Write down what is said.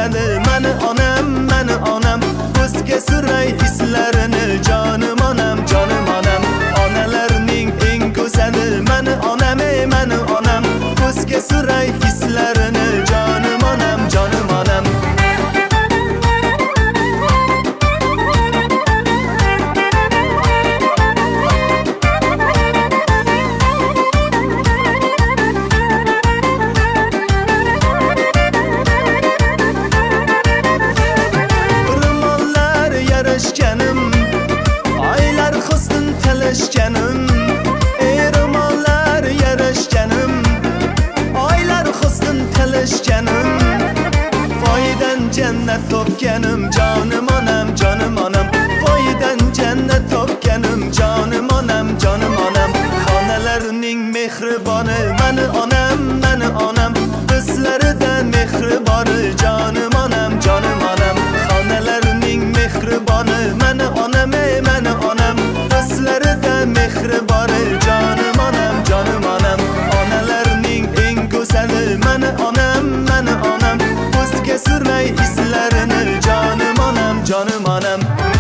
güzeli meni onam ko'zga suray hislarini canım onam onalarning eng güzeli meni onam ko'zga suray hislarini canım onam aylar husn talashganim ro'mollar yarashganim aylar husn talashganim foydan jannat topganim canım onam foydan jannat topganim canım onam xonalarning mehriboni meni onam bizlaridan mehriboni canım onam xonalarning mehriboni meni onam bizlaridan mehriboni canım onam onalarning eng go'zali meni onam ko'zga suray hislarini canım onam